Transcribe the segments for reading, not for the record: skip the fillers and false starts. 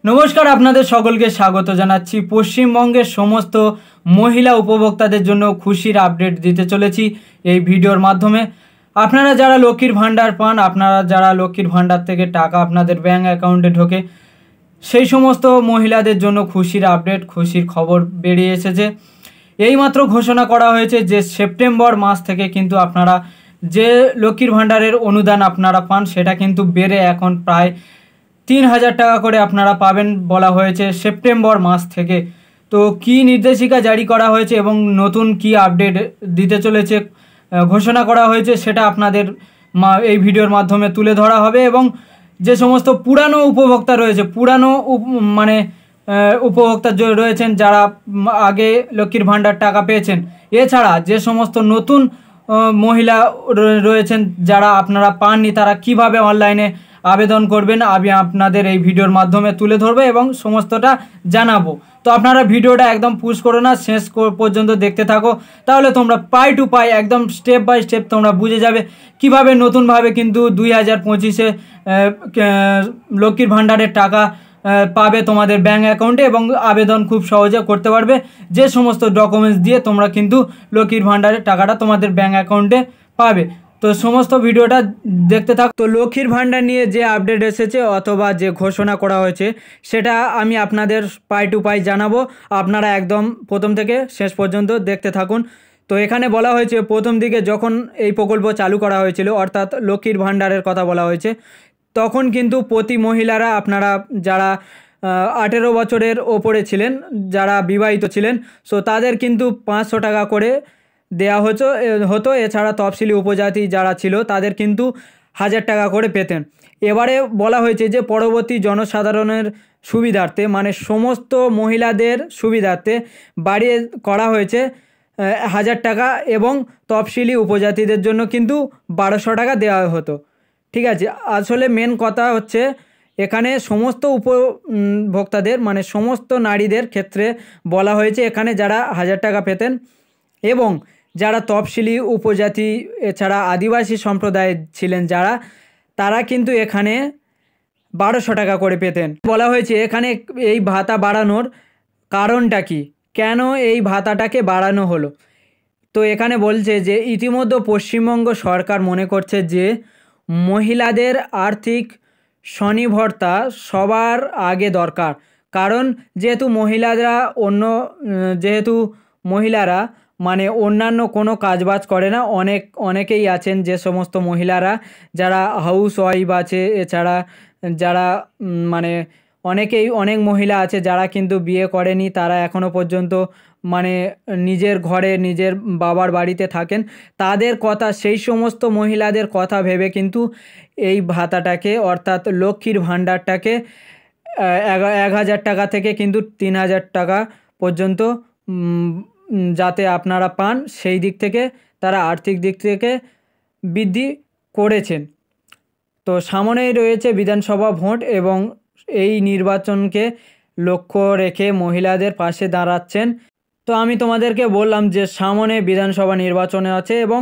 নমস্কার, আপনাদের সকলকে স্বাগত জানাচ্ছি। পশ্চিমবঙ্গের সমস্ত মহিলা উপভোক্তাদের জন্য খুশির আপডেট দিতে চলেছি এই ভিডিওর মাধ্যমে। আপনারা যারা লক্ষ্মীর ভাণ্ডার পান, আপনারা যারা লক্ষ্মীর ভাণ্ডার থেকে টাকা আপনাদের ব্যাঙ্ক অ্যাকাউন্টে ঢোকে, সেই সমস্ত মহিলাদের জন্য খুশির আপডেট, খুশির খবর বেরিয়ে এসেছে। এইমাত্র ঘোষণা করা হয়েছে যে সেপ্টেম্বর মাস থেকে কিন্তু আপনারা যে লক্ষ্মীর ভাণ্ডারের অনুদান আপনারা পান সেটা কিন্তু বেড়ে এখন প্রায় 3,000 টাকা করে আপনারা পাবেন বলা হয়েছে সেপ্টেম্বর মাস থেকে। তো কি নির্দেশিকা জারি করা হয়েছে এবং নতুন কি আপডেট দিতে চলেছে ঘোষণা করা হয়েছে সেটা আপনাদের এই ভিডিওর মাধ্যমে তুলে ধরা হবে। এবং যে সমস্ত পুরানো উপভোক্তা রয়েছে, পুরানো উপভোক্তা রয়েছেন যারা আগে লক্ষ্মীর ভাণ্ডার টাকা পেয়েছেন, এছাড়া যে সমস্ত নতুন মহিলা রয়েছেন যারা আপনারা পাননি, তারা কিভাবে অনলাইনে আবেদন করবেন আমি আপনাদের এই ভিডিওর মাধ্যমে তুলে ধরবো এবং সমস্তটা জানাবো। তো আপনারা ভিডিওটা একদম পুশ করো না, শেষ পর্যন্ত দেখতে থাকো, তাহলে তোমরা পাই টু পাই একদম স্টেপ বাই স্টেপ তোমরা বুঝে যাবে কিভাবে নতুনভাবে কিন্তু 2025-এ লক্ষ্মীর ভাণ্ডারের টাকা পাবে তোমাদের ব্যাঙ্ক অ্যাকাউন্টে এবং আবেদন খুব সহজে করতে পারবে। যে সমস্ত ডকুমেন্টস দিয়ে তোমরা কিন্তু লক্ষ্মীর ভাণ্ডারের টাকাটা তোমাদের ব্যাঙ্ক অ্যাকাউন্টে পাবে। তো সমস্ত ভিডিওটা দেখতে থাক। তো লক্ষ্মীর ভাণ্ডার নিয়ে যে আপডেট এসেছে অথবা যে ঘোষণা করা হয়েছে সেটা আমি আপনাদের পাই টু পাই জানাবো। আপনারা একদম প্রথম থেকে শেষ পর্যন্ত দেখতে থাকুন। তো এখানে বলা হয়েছে প্রথম দিকে যখন এই প্রকল্প চালু করা হয়েছিল, অর্থাৎ লক্ষ্মীর ভাণ্ডারের কথা বলা হয়েছে, তখন কিন্তু প্রতি মহিলারা আপনারা যারা 18 বছরের ওপরে ছিলেন, যারা বিবাহিত ছিলেন, সো তাদের কিন্তু 500 টাকা করে দেওয়া হতো। এছাড়া তফসিলি উপজাতি যারা ছিল তাদের কিন্তু 1,000 টাকা করে পেতেন। এবারে বলা হয়েছে যে পরবর্তী জনসাধারণের সুবিধার্থে, মানে সমস্ত মহিলাদের সুবিধার্থে বাড়িয়ে করা হয়েছে 1,000 টাকা এবং তফসিলি উপজাতিদের জন্য কিন্তু 1,200 টাকা দেওয়া হতো। ঠিক আছে, আসলে মেন কথা হচ্ছে এখানে সমস্ত উপভোক্তাদের মানে সমস্ত নারীদের ক্ষেত্রে বলা হয়েছে এখানে যারা 1,000 টাকা পেতেন এবং যারা তফসিলি উপজাতি এছাড়া আদিবাসী সম্প্রদায় ছিলেন যারা, তারা কিন্তু এখানে 1,200 টাকা করে পেতেন। বলা হয়েছে এখানে এই ভাতা বাড়ানোর কারণটা কি, কেন এই ভাতাটাকে বাড়ানো হলো। তো এখানে বলছে যে ইতিমধ্যে পশ্চিমবঙ্গ সরকার মনে করছে যে মহিলাদের আর্থিক স্বনির্ভরতা সবার আগে দরকার। কারণ যেহেতু মহিলারা মানে অন্যান্য কোনো কাজবাজ করে না, অনেকেই আছেন যে সমস্ত মহিলারা যারা হাউস ওয়াইফ আছে, এছাড়া যারা মানে অনেক মহিলা আছে যারা কিন্তু বিয়ে করেনি, তারা এখনও পর্যন্ত মানে নিজের ঘরে নিজের বাবার বাড়িতে থাকেন। তাদের কথা, সেই সমস্ত মহিলাদের কথা ভেবে কিন্তু এই ভাতাটাকে অর্থাৎ লক্ষ্মীর ভাণ্ডারটাকে 1,000 টাকা থেকে কিন্তু 3,000 টাকা পর্যন্ত যাতে আপনারা পান, সেই দিক থেকে তারা আর্থিক দিক থেকে বৃদ্ধি করেছেন। তো সামনেই রয়েছে বিধানসভা ভোট এবং এই নির্বাচনকে লক্ষ্য রেখে মহিলাদের পাশে দাঁড়াচ্ছেন। তো আমি তোমাদেরকে বললাম যে সামনে বিধানসভা নির্বাচনে আছে এবং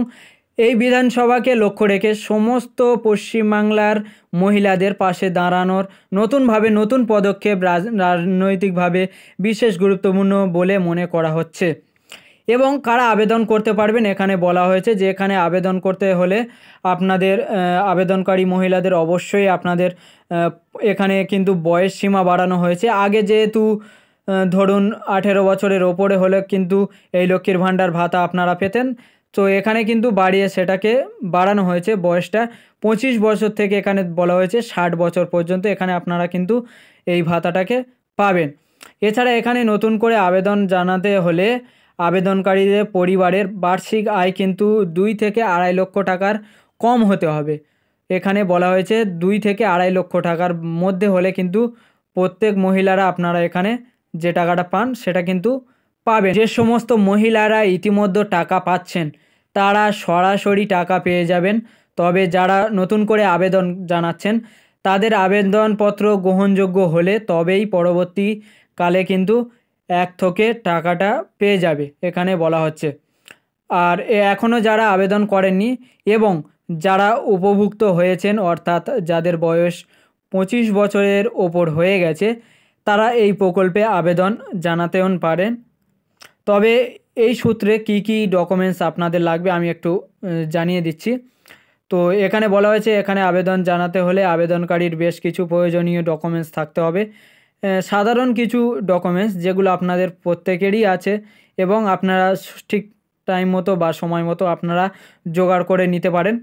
এই বিধানসভাকে লক্ষ্য রেখে সমস্ত পশ্চিমবাংলার মহিলাদের পাশে দাঁড়ানোর নতুন পদক্ষেপ রাজনৈতিকভাবে বিশেষ গুরুত্বপূর্ণ বলে মনে করা হচ্ছে। এবং কারা আবেদন করতে পারবেন এখানে বলা হয়েছে যে এখানে আবেদন করতে হলে আপনাদের আবেদনকারী মহিলাদের অবশ্যই আপনাদের এখানে কিন্তু বয়স সীমা বাড়ানো হয়েছে। আগে যেহেতু ধরুন 18 বছরের ওপরে হলে কিন্তু এই লক্ষ্মীর ভাণ্ডার ভাতা আপনারা পেতেন, তো এখানে কিন্তু বাড়িয়ে সেটাকে বাড়ানো হয়েছে বয়সটা 25 বছর থেকে এখানে বলা হয়েছে 60 বছর পর্যন্ত এখানে আপনারা কিন্তু এই ভাতাটাকে পাবেন। এছাড়া এখানে নতুন করে আবেদন জানাতে হলে আবেদনকারীদের পরিবারের বার্ষিক আয় কিন্তু 2 থেকে 2.5 লক্ষ টাকার কম হতে হবে। এখানে বলা হয়েছে 2 থেকে 2.5 লক্ষ টাকার মধ্যে হলে কিন্তু প্রত্যেক মহিলারা আপনারা এখানে যে টাকাটা পান সেটা কিন্তু পাবেন। যে সমস্ত মহিলারা ইতিমধ্যে টাকা পাচ্ছেন তারা সরাসরি টাকা পেয়ে যাবেন, তবে যারা নতুন করে আবেদন জানাচ্ছেন তাদের আবেদনপত্র গ্রহণযোগ্য হলে তবেই পরবর্তীকালে কিন্তু এক থেকে টাকাটা পেয়ে যাবে এখানে বলা হচ্ছে। আর এখনও যারা আবেদন করেননি এবং যারা উপভুক্ত হয়েছেন অর্থাৎ যাদের বয়স 25 বছরের ওপর হয়ে গেছে তারা এই প্রকল্পে আবেদন জানাতেও পারেন। তবে এই সূত্রে কি কি ডকুমেন্টস আপনাদের লাগবে আমি একটু জানিয়ে দিচ্ছি। তো এখানে বলা হয়েছে এখানে আবেদন জানাতে হলে আবেদনকারীর বেশ কিছু প্রয়োজনীয় ডকুমেন্টস থাকতে হবে। সাধারণ কিছু ডকুমেন্টস যেগুলো আপনাদের প্রত্যেকেরই আছে এবং আপনারা ঠিক টাইম মতো বা সময় মতো আপনারা জোগাড় করে নিতে পারেন।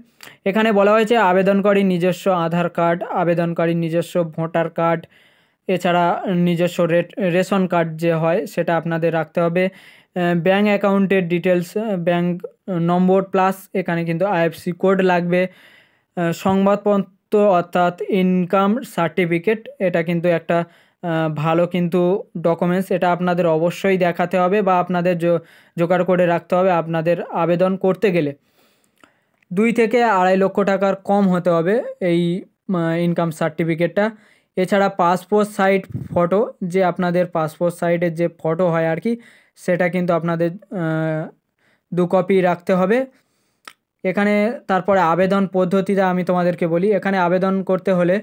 এখানে বলা হয়েছে আবেদনকারীর নিজস্ব আধার কার্ড, আবেদনকারীর নিজস্ব ভোটার কার্ড, এছাড়া নিজস্ব রেশন কার্ড যে হয় সেটা আপনাদের রাখতে হবে। ব্যাঙ্ক অ্যাকাউন্টের ডিটেলস, ব্যাঙ্ক নম্বর প্লাস এখানে কিন্তু আইএফসি কোড লাগবে। সংবাদপত্র অর্থাৎ ইনকাম সার্টিফিকেট, এটা কিন্তু একটা ভালো কিন্তু ডকুমেন্টস, এটা আপনাদের অবশ্যই দেখাতে হবে বা আপনাদের জোগাড় করে রাখতে হবে আপনাদের আবেদন করতে গেলে। 2 থেকে 2.5 লক্ষ টাকার কম হতে হবে এই ইনকাম সার্টিফিকেটটা। এছাড়া পাসপোর্ট সাইজ ফটো, যে আপনাদের পাসপোর্ট সাইজের যে ফটো হয় আর কি, সেটা কিন্তু আপনাদের 2 কপি রাখতে হবে। এখানে তারপরে আবেদন পদ্ধতিটা আমি তোমাদেরকে বলি। এখানে আবেদন করতে হলে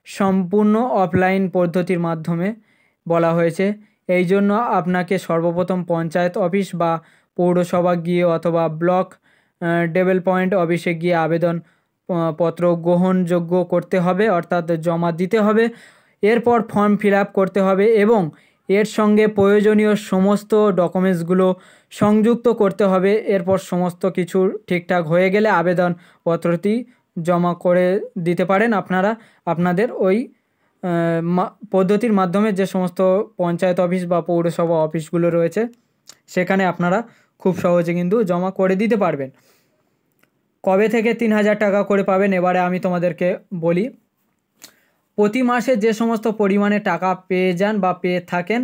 সম্পূর্ণ অফলাইন পদ্ধতির মাধ্যমে বলা হয়েছে। এই জন্য আপনাকে সর্বপ্রথম পঞ্চায়েত অফিস বা পৌরসভা গিয়ে অথবা ব্লক ডেভেলপমেন্ট অফিসে গিয়ে আবেদন পত্র গ্রহণযোগ্য করতে হবে, অর্থাৎ জমা দিতে হবে। এরপর ফর্ম ফিল আপ করতে হবে এবং এর সঙ্গে প্রয়োজনীয় সমস্ত ডকুমেন্টসগুলো সংযুক্ত করতে হবে। এরপর সমস্ত কিছু ঠিকঠাক হয়ে গেলে আবেদনপত্রটি জমা করে দিতে পারেন আপনারা আপনাদের ওই পদ্ধতির মাধ্যমে। যে সমস্ত পঞ্চায়েত অফিস বা পৌরসভা অফিসগুলো রয়েছে সেখানে আপনারা খুব সহজে কিন্তু জমা করে দিতে পারবেন। কবে থেকে 3,000 টাকা করে পাবেন এবারে আমি তোমাদেরকে বলি। প্রতি মাসে যে সমস্ত পরিমাণে টাকা পেয়ে যান বা পেয়ে থাকেন,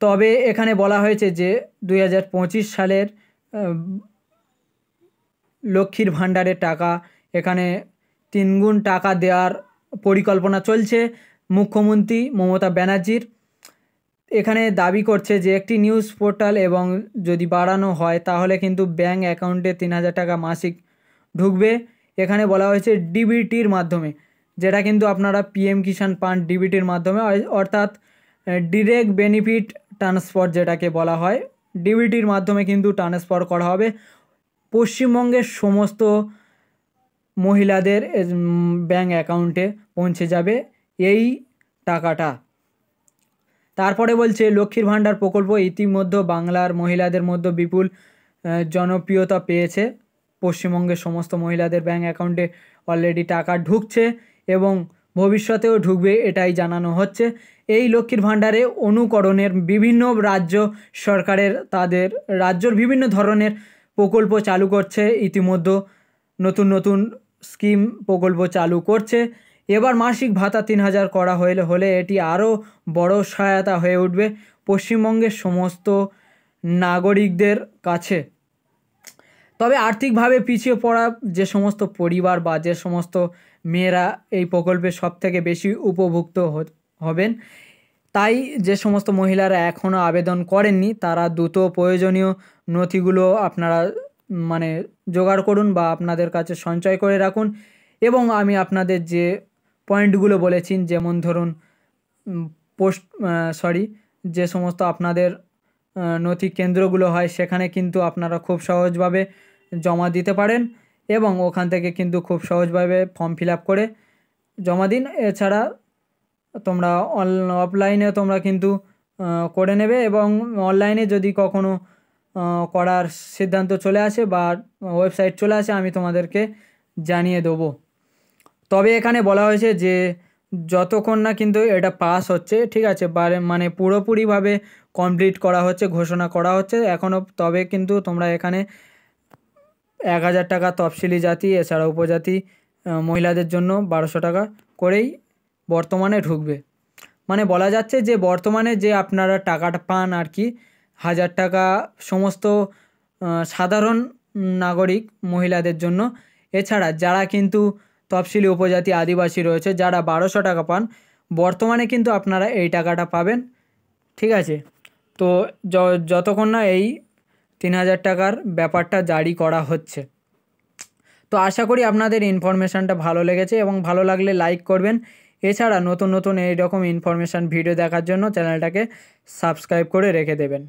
তবে এখানে বলা হয়েছে যে 2025 সালের লক্ষ্মীর ভাণ্ডারের টাকা এখানে 3 গুণ টাকা দেওয়ার পরিকল্পনা চলছে মুখ্যমন্ত্রী মমতা ব্যানার্জির। এখানে দাবি করছে যে একটি নিউজ পোর্টাল এবং যদি বাড়ানো হয় তাহলে কিন্তু ব্যাঙ্ক অ্যাকাউন্টে 3,000 টাকা মাসিক ঢুকবে। এখানে বলা হয়েছে ডিবিটির মাধ্যমে, যেটা কিন্তু আপনারা পিএম কিষাণ পান ডিবিটির মাধ্যমে, অর্থাৎ ডিরেক্ট বেনিফিট ট্রান্সফার যেটাকে বলা হয়, ডিবিটির মাধ্যমে কিন্তু ট্রান্সফার করা হবে পশ্চিমবঙ্গের সমস্ত মহিলাদের ব্যাঙ্ক অ্যাকাউন্টে পৌঁছে যাবে এই টাকাটা। তারপরে বলছে লক্ষ্মীর ভাণ্ডার প্রকল্প ইতিমধ্যে বাংলার মহিলাদের মধ্যে বিপুল জনপ্রিয়তা পেয়েছে। পশ্চিমবঙ্গের সমস্ত মহিলাদের ব্যাঙ্ক অ্যাকাউন্টে অলরেডি টাকা ঢুকছে এবং ভবিষ্যতেও ঢুকবে এটাই জানানো হচ্ছে। এই লক্ষ্মীর ভাণ্ডারে অনুকরণের বিভিন্ন রাজ্য সরকারের তাদের রাজ্যর বিভিন্ন ধরনের প্রকল্প চালু করছে, ইতিমধ্যে নতুন নতুন স্কিম প্রকল্প চালু করছে। এবার মাসিক ভাতা 3,000 করা হলে এটি আরও বড় সহায়তা হয়ে উঠবে পশ্চিমবঙ্গের সমস্ত নাগরিকদের কাছে। তবে আর্থিকভাবে পিছিয়ে পড়া যে সমস্ত পরিবার বা যে সমস্ত মেয়েরা এই প্রকল্পে সবথেকে বেশি উপভুক্ত হবেন, তাই যে সমস্ত মহিলারা এখনও আবেদন করেননি তারা দ্রুত প্রয়োজনীয় নথিগুলো আপনারা জোগাড় করুন বা আপনাদের কাছে সঞ্চয় করে রাখুন। এবং আমি আপনাদের যে পয়েন্টগুলো বলেছি, যেমন ধরুন যে সমস্ত আপনাদের নথি কেন্দ্রগুলো হয় সেখানে কিন্তু আপনারা খুব সহজভাবে জমা দিতে পারেন এবং ওখান থেকে কিন্তু খুব সহজভাবে ফর্ম ফিল আপ করে জমা দিন। এছাড়া তোমরা অফলাইনে তোমরা কিন্তু করে নেবে এবং অনলাইনে যদি কখনো করার সিদ্ধান্ত চলে আসে বা ওয়েবসাইট চলে আসে আমি তোমাদেরকে জানিয়ে দেবো। তবে এখানে বলা হয়েছে যে যতক্ষণ না কিন্তু এটা পাস হচ্ছে, ঠিক আছে, পুরোপুরিভাবে কমপ্লিট করা হচ্ছে, ঘোষণা করা হচ্ছে এখনও, তবে কিন্তু তোমরা এখানে 1,000 টাকা তফসিলি জাতি এছাড়া উপজাতি মহিলাদের জন্য 1,200 টাকা করেই বর্তমানে ঢুকবে। বলা যাচ্ছে যে বর্তমানে যে আপনারা টাকাটা পান আর কি 1,000 টাকা সমস্ত সাধারণ নাগরিক মহিলাদের জন্য। এছাড়া যারা কিন্তু তফসিলি উপজাতি আদিবাসী রয়েছে যারা 1,200 টাকা পান, বর্তমানে কিন্তু আপনারা এই টাকাটা পাবেন, ঠিক আছে। তো যতক্ষণ না এই 3,000 টাকার ব্যাপারটা জারি করা হচ্ছে। তো আশা করি আপনাদের ইনফরমেশানটা ভালো লেগেছে এবং ভালো লাগলে লাইক করবেন এছাড়া নতুন নতুন এইরকম ইনফরমেশান ভিডিও দেখার জন্য চ্যানেলটাকে সাবস্ক্রাইব করে রেখে দেবেন।